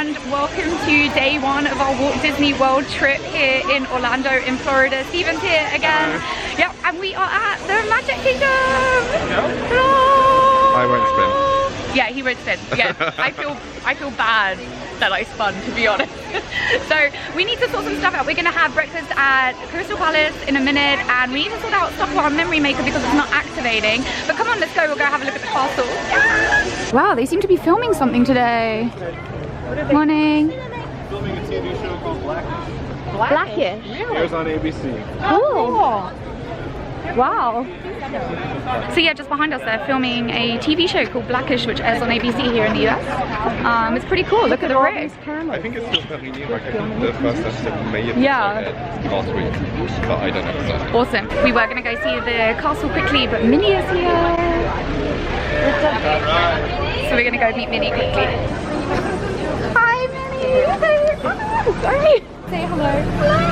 and welcome to day one of our Walt Disney World trip here in Orlando in Florida. Steven's here again. Hello. Yep, and we are at the Magic Kingdom. Hello. I won't spin. Yeah, he won't spin. Yeah, I feel bad that I spun, to be honest. So we need to sort some stuff out. We're gonna have breakfast at Crystal Palace in a minute, and we need to sort out stuff for our memory maker because it's not activating. But come on, let's go. We'll go have a look at the castle. Yeah. Wow, they seem to be filming something today. Morning. Filming a TV show called Blackish. Blackish. Really? Airs on ABC. Cool. Wow. So yeah, just behind us they're filming a TV show called Blackish, which airs on ABC here in the US. It's pretty cool. Look at the rig. I think it's still fairly new. Like I think the first episode may have aired last week, but I don't know. Awesome. We were gonna go see the castle quickly, but Minnie is here. So we're gonna go meet Minnie quickly. Hi, Minnie. Sorry. Say hello. Hello.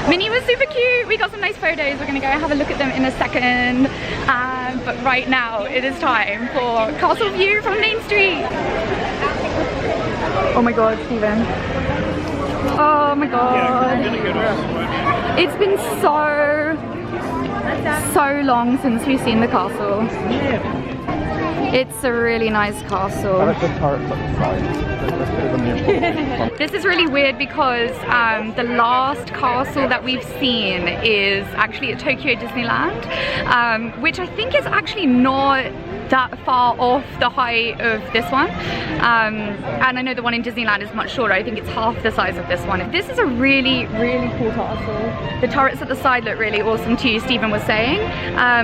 Minnie was super cute. We got some nice photos. We're gonna go have a look at them in a second. But right now it is time for castle view from Main Street. Oh my god, Steven. Oh my god. It's been so long since we've seen the castle. It's a really nice castle. I like the turrets at the side. This is really weird because the last castle that we've seen is actually at Tokyo Disneyland, which I think is actually not that far off the height of this one. And I know the one in Disneyland is much shorter. I think it's half the size of this one. This is a really, really cool castle. The turrets at the side look really awesome too, Stephen was saying.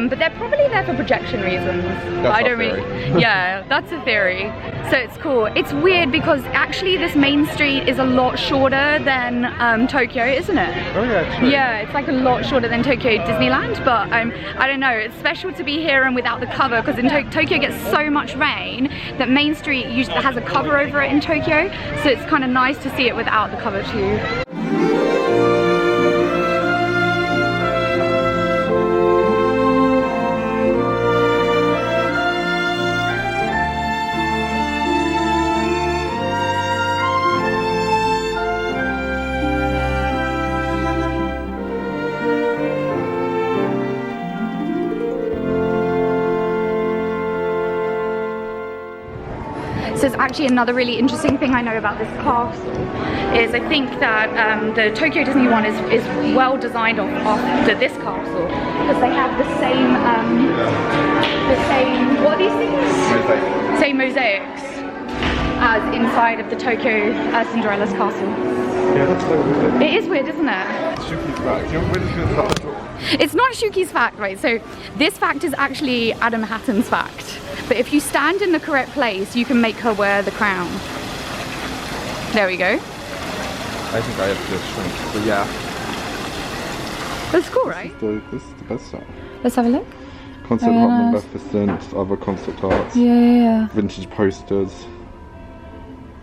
But they're probably there for projection reasons. That's I don't really, yeah, that's a theory. So it's cool. It's weird because actually this Main Street is a lot shorter than Tokyo, isn't it? Oh yeah, true. Yeah, it's like a lot shorter than Tokyo Disneyland, but I don't know, it's special to be here and without the cover because in Tokyo gets so much rain that Main Street usually has a cover over it in Tokyo, so it's kind of nice to see it without the cover too. So it's actually another really interesting thing I know about this castle is I think that the Tokyo Disney one is well designed after this castle because they have the same what are these things? Mosaics. Same mosaics as inside of the Tokyo Cinderella's castle. Yeah, that's so weird. It is weird, isn't it? Shuki's fact. You're really good at that. It's not Shuki's fact, right? So this fact is actually Adam Hatton's fact. But if you stand in the correct place, you can make her wear the crown. There we go. I think I have to shrink, but yeah. That's cool, right? This is the best stuff. Let's have a look. Concept art, Maleficent, other concept arts. Yeah. Vintage posters.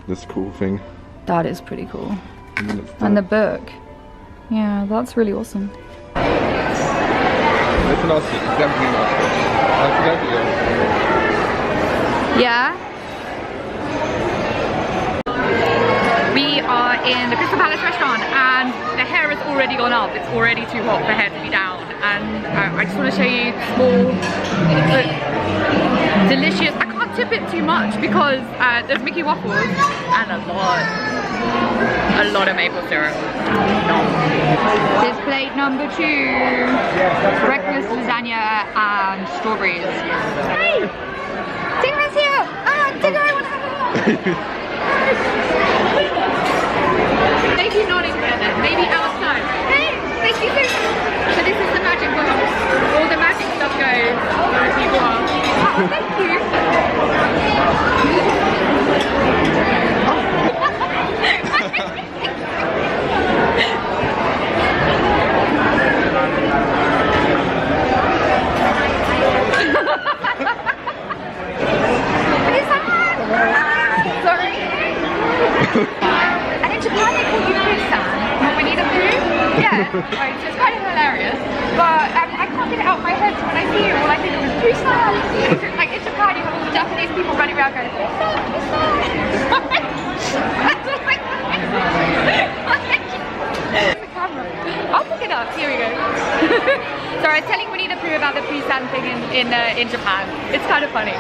This cool thing. That is pretty cool. And the book. Yeah, that's really awesome. Listen, I'll see. Definitely not. Yeah. We are in the Crystal Palace restaurant and the hair has already gone up. It's already too hot for hair to be down. And I just want to show you small, delicious. I can't tip it too much because there's Mickey waffles and a lot of maple syrup. This is plate number 2. Breakfast lasagna and strawberries. Hey! Tigger's here! Tigger, I want to have a look! Thank you, nodding together. Maybe outside. Hey! Thank you so much! So this is the magic box. All the magic stuff goes where people are. Oh, thank you! Sorry. And in Japan they call you Pooh-san, not Winnie the Pooh. Yeah, right, so it's kind of hilarious. But I can't get it out of my head, so when I see you, all I think of is Pooh-san. Like in Japan you have all Japanese people running around going, I'll pick it up. Here we go. So I was telling Winnie the Pooh about the Pooh-san thing in Japan. It's kind of funny.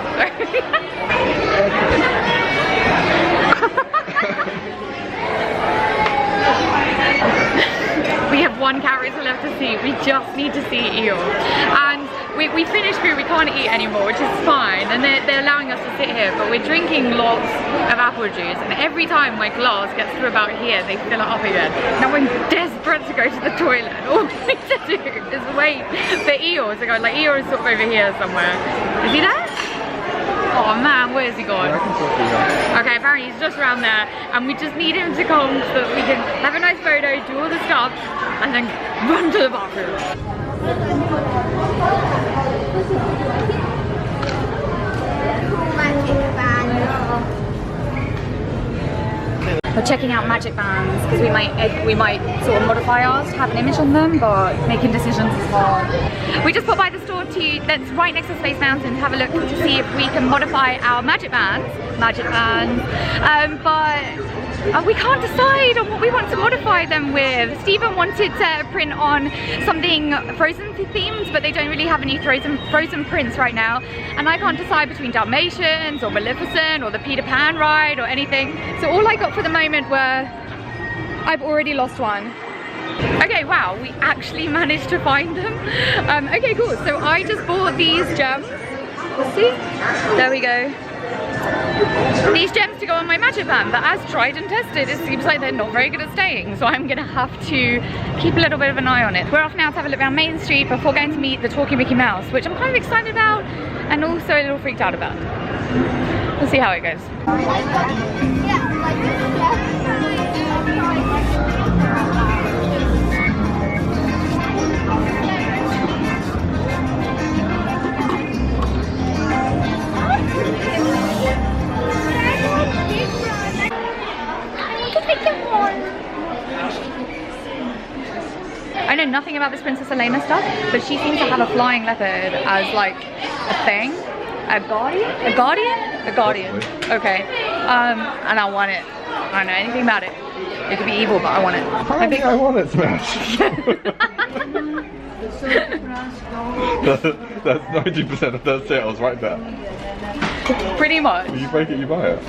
We have one character left to see. We just need to see Eel. And we finished food, we can't eat anymore, which is fine. And they're allowing us to sit here, but we're drinking lots of apple juice. And every time my glass gets to about here, they fill it up again. Now I'm desperate to go to the toilet. All we need to do is wait for Eel to go. Like, Eel is sort of over here somewhere. Is he there? Oh man, where's he gone? Okay, apparently he's just around there, and we just need him to come so that we can have a nice photo, do all the stuff, and then run to the bathroom. We're checking out magic bands because we might sort of modify ours to have an image on them, but making decisions is hard. We just put by the store that's right next to Space Mountain to have a look to see if we can modify our magic bands, but we can't decide on what we want to modify them with. Stephen wanted to print on something Frozen themed, but they don't really have any Frozen prints right now, and I can't decide between Dalmatians or Maleficent or the Peter Pan ride or anything. So all I got for the moment were, I've already lost one. Okay, wow, we actually managed to find them. Okay, cool. So I just bought these gems. See? There we go. These gems to go on my magic band, but as tried and tested, it seems like they're not very good at staying, so I'm gonna have to keep a little bit of an eye on it. We're off now to have a look around Main Street before going to meet the talking Mickey Mouse, which I'm kind of excited about and also a little freaked out about. We'll see how it goes. I know nothing about this Princess Elena stuff, but she seems to have a flying leopard as like a thing. A guardian? A guardian? A guardian. Okay. And I want it. I don't know anything about it. It could be evil, but I want it. I think I want it, Smash. That's 90% of their sales right there. Pretty much. When you break it, you buy it.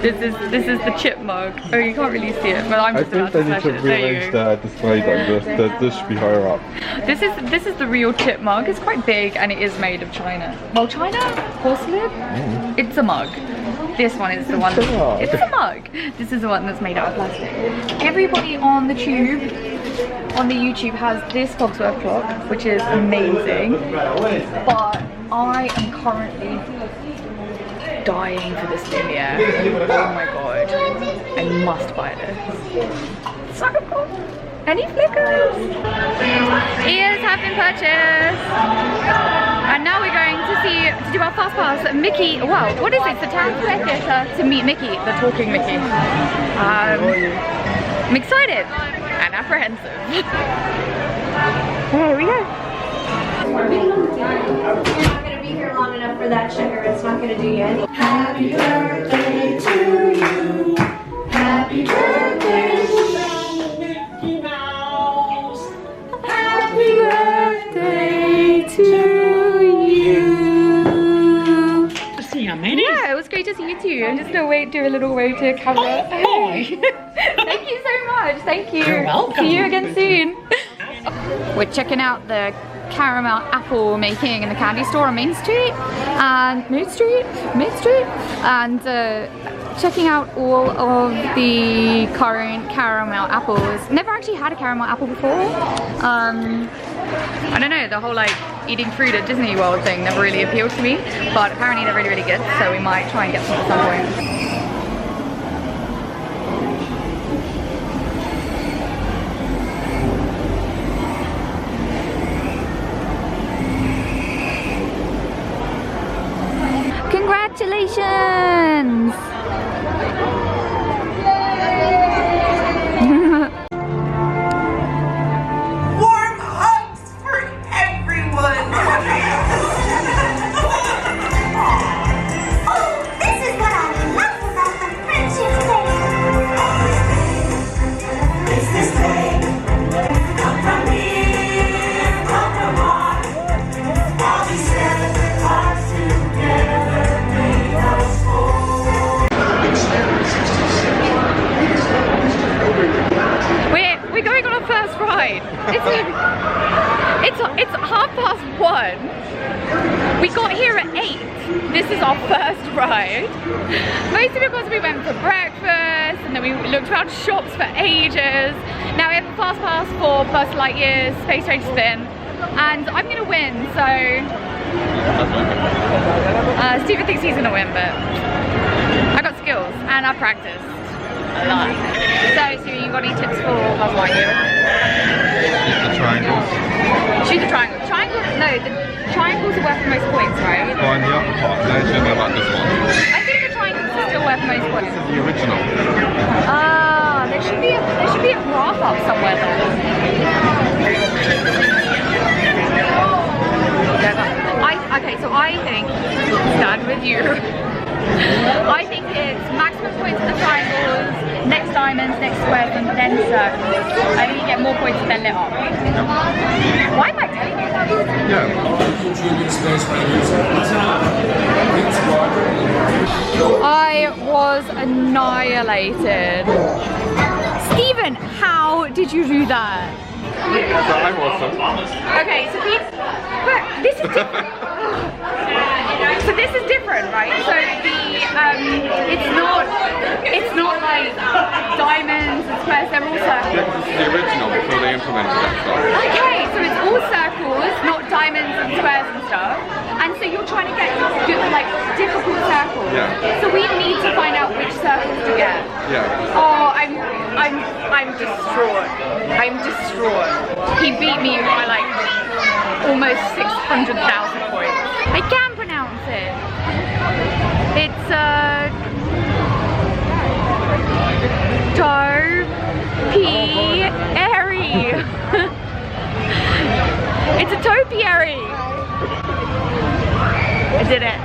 This is the chip mug. Oh, you can't really see it, but I'm just about to smash it. I think they need to rearrange their display though. This should be higher up. This is the real chip mug. It's quite big and it is made of China. Well, China? Porcelain? Mm. It's a mug. This one is the one. It's a mug. This is the one that's made out of plastic. Everybody on the YouTube has this Cogsworth clock, which is amazing. But I am currently dying for this Lumiere. Oh my god. I must buy this. So cool. Any flickers? Ears have been purchased. And now we're going to do our fast pass at Mickey. Wow, what is this? The Town Square Theatre to meet Mickey, the talking Mickey. I'm excited and apprehensive. There we go. Here long enough for that checker, it's not going to do you any. Happy birthday to you. Happy birthday, Mickey Mouse. Happy birthday to you. Yeah, it was great to see you too. I'm just gonna do a little wave to camera. Oh. Thank you so much. Thank you. You're welcome. See you again soon. We're checking out the caramel apple making in the candy store on Main Street and checking out all of the current caramel apples. Never actually had a caramel apple before. I don't know, the whole like eating fruit at Disney World thing never really appealed to me, but apparently they're really good, so we might try and get some at some point. Congratulations! Warm hugs for everyone! this is our first ride. Mostly because we went for breakfast and then we looked around shops for ages. Now we have a fast pass for Buzz Lightyear's Space Race Spin. And I'm gonna win, so Steven thinks he's gonna win, but I got skills and I practiced a lot. So Steven, you got any tips for Buzz Lightyear? The triangles. Shoot the triangle. No, the triangles are worth the most points, right? Oh, and the upper part, no, should know about this one. I think the triangles are still worth the most points. This is the original. Ah, there should be a graph up somewhere though. Okay, so I think, stand with you. I think it's maximum points for the triangles, next diamonds, next squares, and then circles. I think you get more points and then lit up. Why am I telling you that? Yeah. I was annihilated. Steven, how did you do that? I'm awesome. Okay, so but this is different. So this is different, right? So it's not like diamonds and squares, they're all circles. Yeah, because this is the original before they implemented that stuff. Okay, so it's all circles, not diamonds and squares and stuff. And so you're trying to get good, like difficult circles. Yeah. So we need to find out which circles to get. Yeah. Oh, I'm distraught. I'm distraught. He beat me by like almost 600,000 points. I can pronounce it. It's topiary. It's a topiary. I did it.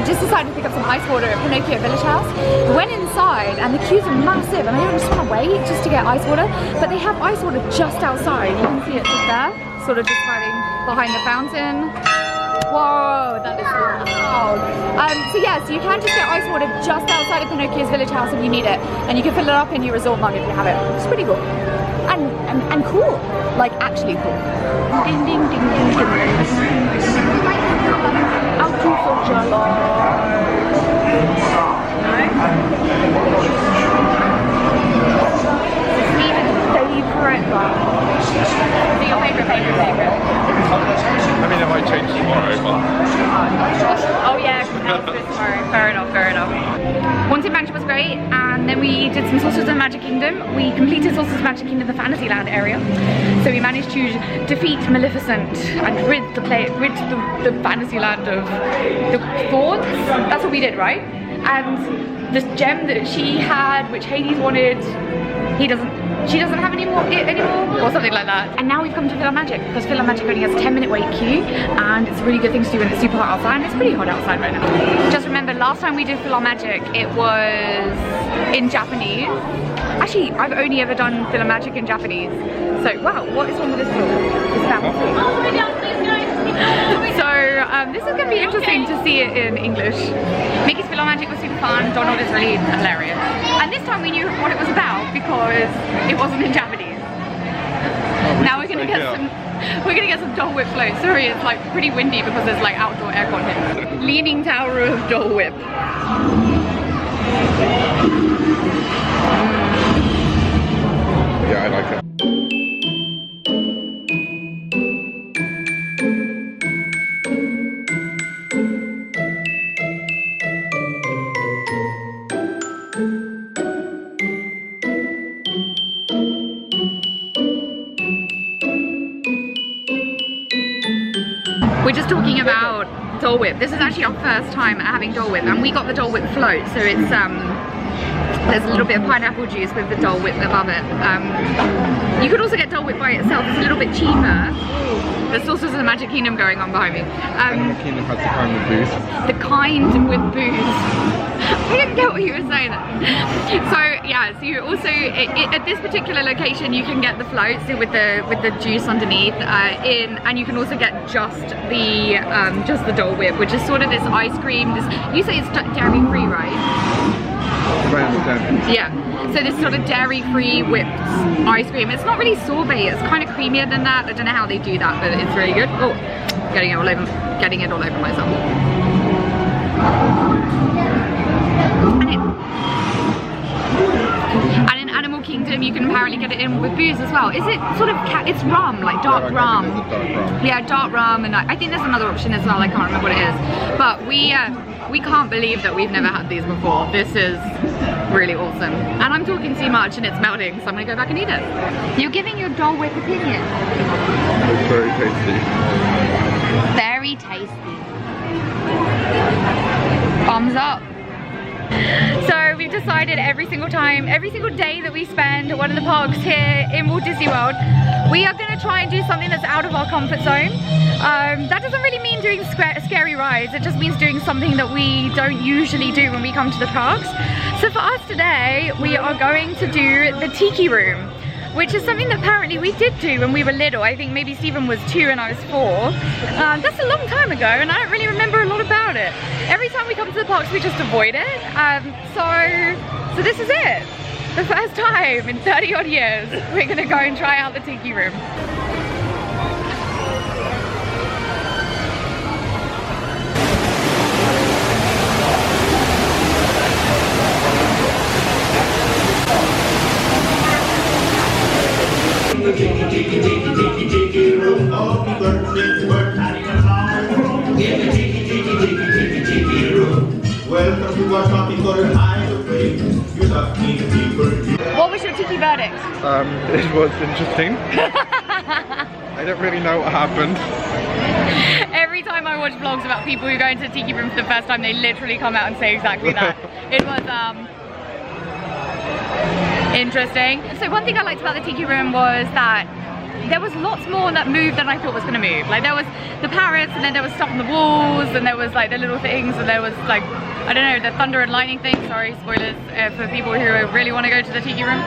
Just decided to pick up some ice water at Pinocchio Village House. Went inside and the queues are massive and I don't just want to wait just to get ice water, but they have ice water just outside. You can see it just there, sort of just hiding behind the fountain. Whoa, that is loud. So yeah, so you can just get ice water just outside of Pinocchio's Village House if you need it, and you can fill it up in your resort mug if you have it. It's pretty cool. And cool. Like actually cool. Ding ding ding ding ding. Out to favorite one. So your favorite? I mean, it might change tomorrow, but... Oh yeah, tomorrow. Fair enough. Haunted Mansion was great, and then we did some Sorcerers of the Magic Kingdom. We completed Sorcerers of the Magic Kingdom, the Fantasyland area. So we managed to defeat Maleficent and rid the Fantasyland of the thorns. That's what we did, right? And this gem that she had, which Hades wanted, she doesn't have anymore, or something like that. And now we've come to PhilharMagic, because PhilharMagic only has a 10-minute wait queue, and it's a really good thing to do when it's super hot outside, and it's pretty hot outside right now. Just remember, last time we did PhilharMagic, it was in Japanese. Actually, I've only ever done PhilharMagic in Japanese. So, wow, what is wrong with this floor? Is that So, this is going to be interesting to see it in English. Mickey's PhilharMagic was super fun, Donald is really hilarious. And this time we knew what it was about because it wasn't in Japanese. Now we're gonna get some Dole Whip floats. Sorry, it's like pretty windy because there's like outdoor aircon here. Leaning Tower of Dole Whip. Yeah, I like it. We're just talking about Dole Whip. This is actually our first time having Dole Whip, and we got the Dole Whip float, so it's there's a little bit of pineapple juice with the Dole Whip above it. You could also get Dole Whip by itself. It's a little bit cheaper. There's also the Magic Kingdom going on behind me. Magic Kingdom has the kind with booze. The kind with booze. I didn't get what you were saying there. So yeah, so you also at this particular location you can get the floats with the juice underneath and you can also get just the Dole Whip, which is sort of this ice cream. You say it's dairy free, right? I understand. Yeah, so this sort of dairy-free whipped ice cream. It's not really sorbet, it's kind of creamier than that. I don't know how they do that, but it's really good. Oh, getting it all over myself. And in Animal Kingdom, you can apparently get it in with booze as well. Is it sort of, it's rum, like dark rum. Yeah, dark rum, and I think there's another option as well, I can't remember what it is. But we can't believe that we've never had these before. This is really awesome. And I'm talking too much and it's melting, so I'm gonna go back and eat it. You're giving your Dole Whip opinion. It's very tasty. Very tasty. Thumbs up. So we've decided every single day that we spend at one of the parks here in Walt Disney World, we are going to try and do something that's out of our comfort zone. That doesn't really mean doing scary rides, it just means doing something that we don't usually do when we come to the parks. So for us today, we are going to do the Tiki room, which is something that apparently we did do when we were little. I think maybe Stephen was 2 and I was 4. That's a long time ago and I don't really remember a lot about it. Every time we come to the parks we just avoid it. So this is it. The first time in 30 odd years we're gonna go and try out the Tiki room. Tiki room, all the birthdays were having a flower. In the tiki room. Welcome to our tropical hideaway. You have people. What was your Tiki verdict? It was interesting. I don't really know what happened. Every time I watch vlogs about people who go into the Tiki room for the first time, they literally come out and say exactly that. It was interesting. So one thing I liked about the Tiki room was that there was lots more that moved than I thought was going to move. Like there was the parrots, and then there was stuff on the walls, and there was like the little things, and there was like, I don't know, the thunder and lightning thing. Sorry, spoilers for people who really want to go to the Tiki room.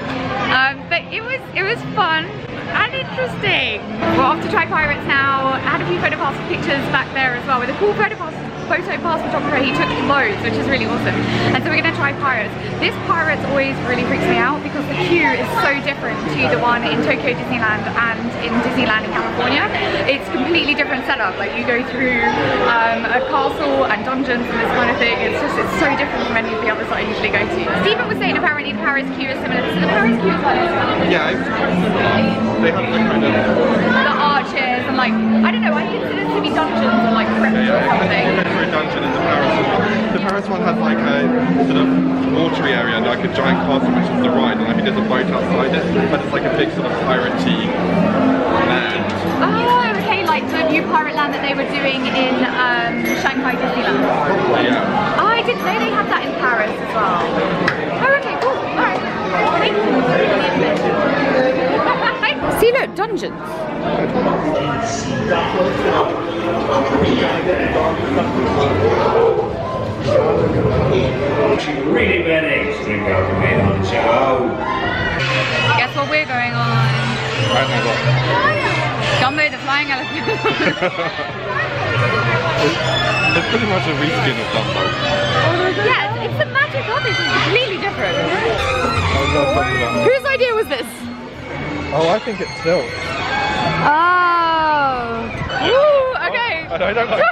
But it was fun and interesting. We're off to try pirates now. I had a few photo pass pictures back there as well with a cool photo pass photographer. He took loads, which is really awesome. And so we're gonna try pirates. This pirates always really freaks me out because the queue is so different to the one in Tokyo Disneyland and in Disneyland in California. It's completely different setup. Like you go through a castle and dungeons and this kind of thing. It's so different from any of the others that I usually go to. Stephen was saying apparently the Paris queue is similar. So the Paris queue is like this. Yeah, it's quite similar. They have like kind of the arches and like, I don't know, I consider it to be dungeons or like crypts or something. A dungeon in the Paris one. The Paris one has like a sort of watery area and like a giant castle which is the ride, and I think there's a boat outside it, but it's like a big sort of piratey land. Oh, okay, like the new pirate land that they were doing in Shanghai Disneyland. Yeah. Oh, I didn't know they had that in Paris as well. Oh, okay, cool. Alright. Thank you. See, look, dungeons. Really bad eggs drink out the main on the show. Guess what we're going on? I don't know what. Dumbo the flying elephant. It's pretty much a reskin of Dumbo. Yeah, it's the magic of it. It's completely different. Oh, Whose idea was this? I think it's still. Oh. Woo, okay. I don't like that.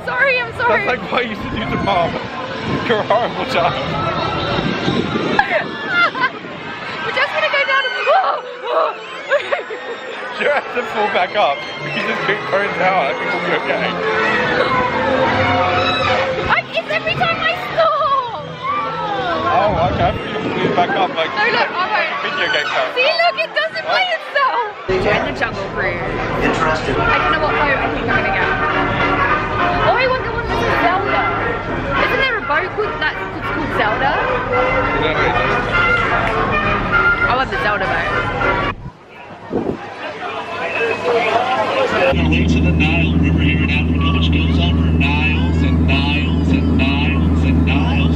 Sorry, I'm sorry. That's like what I used to do to Mom. You're a horrible child. We're just gonna go down and You have to pull back up. You just keep going down. I think we'll be okay. It's every time I stop. Oh, okay. I thought you were pulling back up like, No, look, I like a video game character. See, look, it doesn't play itself. We're in the jungle cruise. Interesting. I don't know what boat I think I'm gonna get. Oh, I want the one that says Zelda. Isn't there a boat that's called Zelda? I want the Zelda boat. To the Nile River here in Africa, which goes on for miles and miles and miles and miles.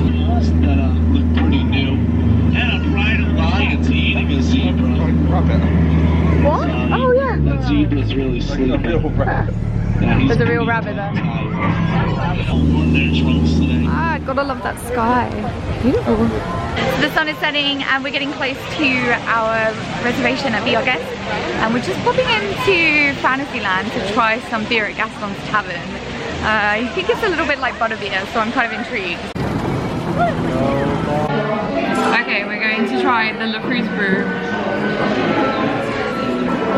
That look pretty new. And a pride of lions eating a zebra. What? Oh yeah. That zebra's really sick. sleeping. There's a real rabbit there. On their trunks today. Ah, gotta love that sky. Beautiful. So the sun is setting and we're getting close to our reservation at Guest, and we're just popping into Fantasyland to try some beer at Gaston's Tavern. I think it's a little bit like butterbeer, so I'm kind of intrigued. Okay, we're going to try the La Cruz brew.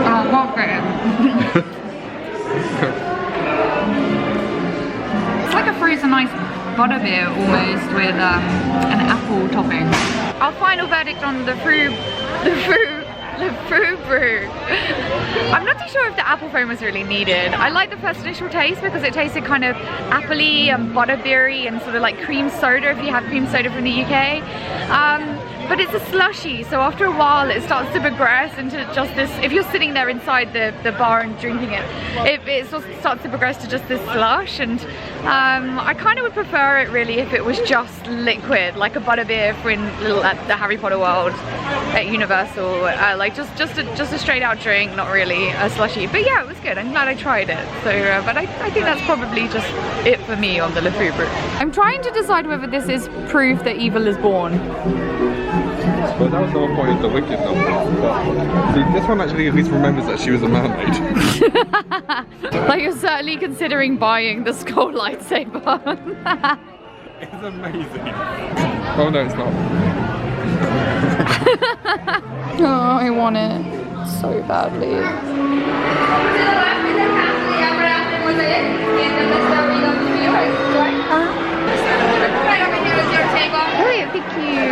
Oh, what good. It's like a frozen ice butterbeer almost with an apple topping. Our final verdict on the Pooh brew. I'm not too sure if the apple foam was really needed. I like the first initial taste because it tasted kind of appley and butterbeery and sort of like cream soda if you have cream soda from the UK. But it's a slushy, so after a while it starts to progress into just this, if you're sitting there inside the bar and drinking it, it sort of starts to progress to just this slush, and I kind of would prefer it really if it was just liquid, like a butterbeer at the Harry Potter World at Universal, like just a straight out drink, not really a slushy. But yeah, it was good. I'm glad I tried it. So, but I think that's probably just it for me on the Le Fou brew. I'm trying to decide whether this is proof that evil is born. But that was the whole point of the Wicked novel. But see, this one actually at least remembers that she was a mermaid. Like you're certainly considering buying the skull lightsaber. It's amazing. Oh no, it's not. Oh, I want it so badly. Brilliant, thank you.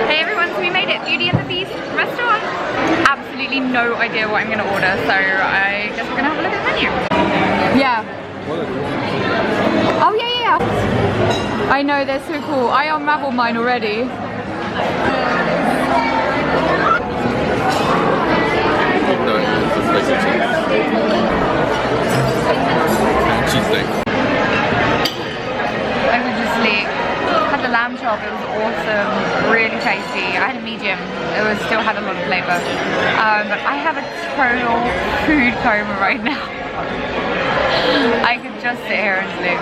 Hey everyone, so we made it. Beauty and the Beast restaurant. Absolutely no idea what I'm going to order, so I guess we're going to have a look at the menu. Yeah. Oh yeah. I know, they're so cool. I unraveled mine already. No, it's a spicy cheesesteak. I was just like, had the lamb chop, it was awesome, really tasty. I had a medium, still had a lot of flavour. But I have a total food coma right now. I could just sit here and sleep.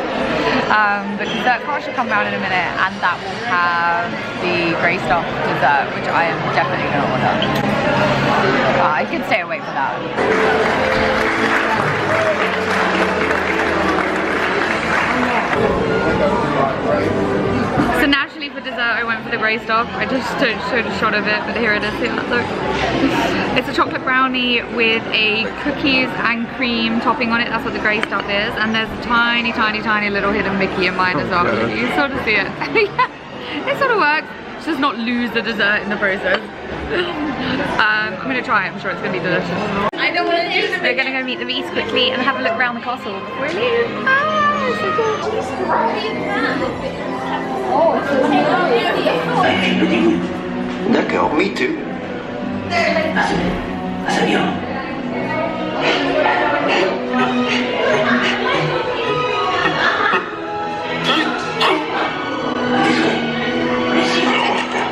The dessert cart should come round in a minute, and that will have the grey stuff dessert, which I am definitely going to order. I could stay awake for that. So naturally for dessert I went for the grey stuff. I just showed a shot of it, but here it is. Yeah, look. It's a chocolate brownie with a cookies and cream topping on it. That's what the grey stuff is. And there's a tiny little hidden Mickey in mine as well. You sort of see it. Yeah, it sort of works. Just not lose the dessert in the process. I'm gonna try it. I'm sure it's gonna be delicious. I don't want to do it. We're gonna go meet the Beast quickly and have a look around the castle before we leave. Ah, it's so cool. D'accord, me too.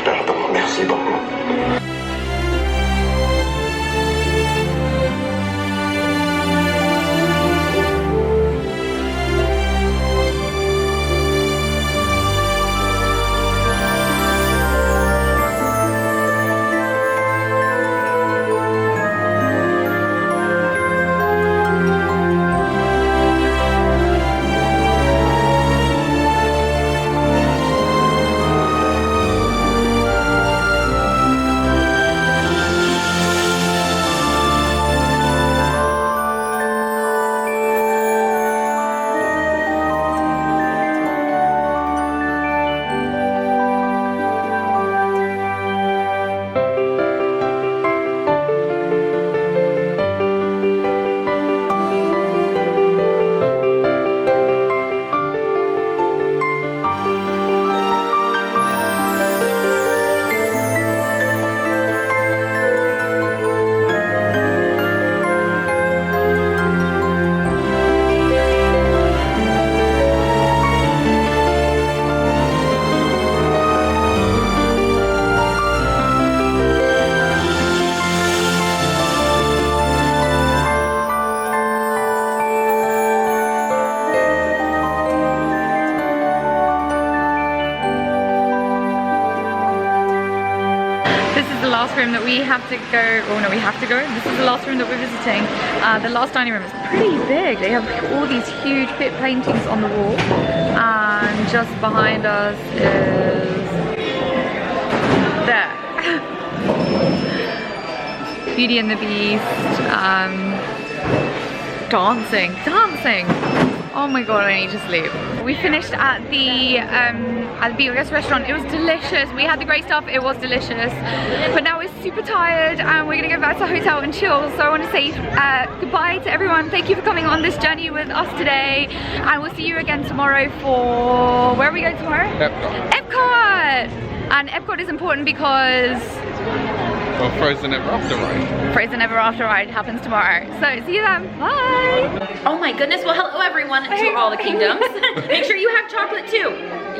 Pardon, merci beaucoup. room that we have to go, oh no, we have to go. This is the last room that we're visiting. The last dining room is pretty big. They have all these huge bit paintings on the wall. And just behind us is there. Beauty and the Beast. Dancing. Oh my god, I need to sleep. We finished at the Beetlejuice restaurant. It was delicious. We had the great stuff. It was delicious. But now we're super tired and we're gonna go back to the hotel and chill. So I want to say goodbye to everyone. Thank you for coming on this journey with us today. And we'll see you again tomorrow for, where are we going tomorrow? Epcot! And Epcot is important because, well, Frozen Ever After ride. Frozen Ever After ride happens tomorrow. So see you then. Bye. Oh my goodness. Well, hello everyone to all the kingdoms. Make sure you have chocolate too.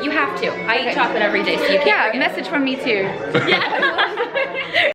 You have to. I eat chocolate every day, so you can't. Yeah, message from me too. Yeah.